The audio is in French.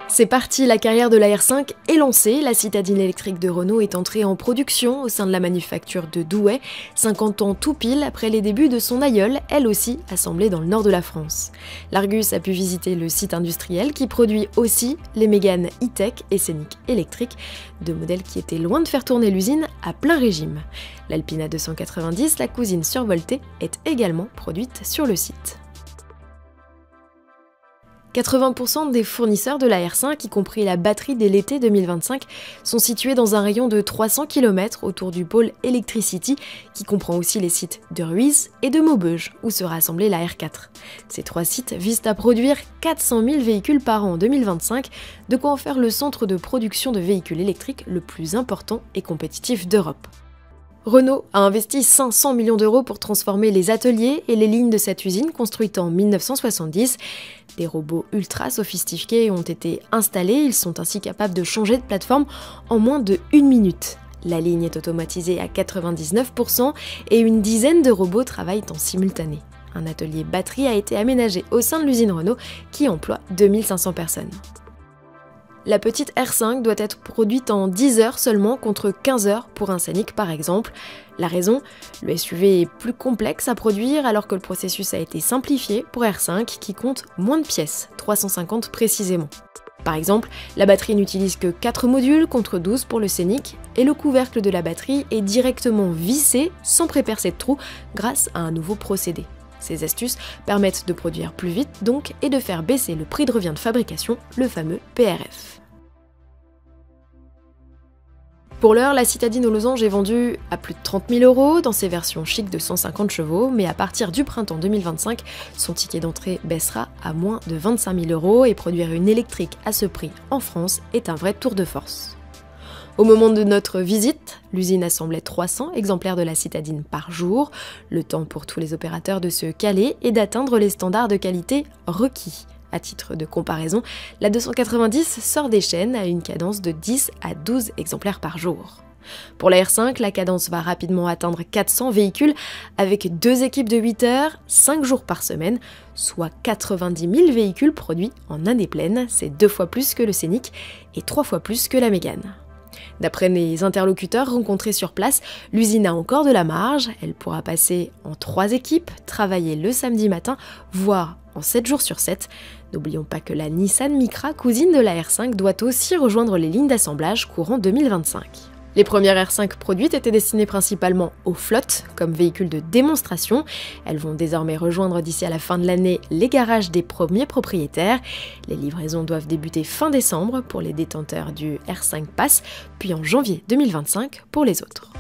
C'est parti, la carrière de la R5 est lancée, la citadine électrique de Renault est entrée en production au sein de la manufacture de Douai, 50 ans tout pile après les débuts de son aïeule, elle aussi assemblée dans le nord de la France. L'Argus a pu visiter le site industriel qui produit aussi les Mégane E-Tech et Scénic électriques, deux modèles qui étaient loin de faire tourner l'usine à plein régime. L'Alpina 290, la cousine survoltée, est également produite sur le site. 80% des fournisseurs de la R5, y compris la batterie dès l'été 2025, sont situés dans un rayon de 300 km autour du pôle Electricity, qui comprend aussi les sites de Ruiz et de Maubeuge, où sera assemblée la R4. Ces trois sites visent à produire 400 000 véhicules par an en 2025, de quoi en faire le centre de production de véhicules électriques le plus important et compétitif d'Europe. Renault a investi 500 millions d'euros pour transformer les ateliers et les lignes de cette usine construite en 1970. Des robots ultra sophistiqués ont été installés, ils sont ainsi capables de changer de plateforme en moins de 1 minute. La ligne est automatisée à 99% et une dizaine de robots travaillent en simultané. Un atelier batterie a été aménagé au sein de l'usine Renault qui emploie 2500 personnes. La petite R5 doit être produite en 10 heures seulement contre 15 heures pour un Scénic par exemple. La raison, le SUV est plus complexe à produire alors que le processus a été simplifié pour R5 qui compte moins de pièces, 350 précisément. Par exemple, la batterie n'utilise que 4 modules contre 12 pour le Scénic et le couvercle de la batterie est directement vissé sans prépercer de trous grâce à un nouveau procédé. Ces astuces permettent de produire plus vite donc et de faire baisser le prix de revient de fabrication, le fameux PRF. Pour l'heure, la citadine aux losanges est vendue à plus de 30 000 € dans ses versions chic de 150 chevaux, mais à partir du printemps 2025, son ticket d'entrée baissera à moins de 25 000 € et produire une électrique à ce prix en France est un vrai tour de force. Au moment de notre visite, l'usine assemblait 300 exemplaires de la citadine par jour, le temps pour tous les opérateurs de se caler et d'atteindre les standards de qualité requis. À titre de comparaison, la 290 sort des chaînes à une cadence de 10 à 12 exemplaires par jour. Pour la R5, la cadence va rapidement atteindre 400 véhicules avec 2 équipes de 8 heures, 5 jours par semaine, soit 90 000 véhicules produits en année pleine, c'est 2 fois plus que le Scénic et 3 fois plus que la Mégane. D'après les interlocuteurs rencontrés sur place, l'usine a encore de la marge, elle pourra passer en 3 équipes, travailler le samedi matin, voire en 7 jours sur 7. N'oublions pas que la Nissan Micra, cousine de la R5, doit aussi rejoindre les lignes d'assemblage courant 2025. Les premières R5 produites étaient destinées principalement aux flottes, comme véhicules de démonstration. Elles vont désormais rejoindre d'ici à la fin de l'année les garages des premiers propriétaires. Les livraisons doivent débuter fin décembre pour les détenteurs du R5 Pass, puis en janvier 2025 pour les autres.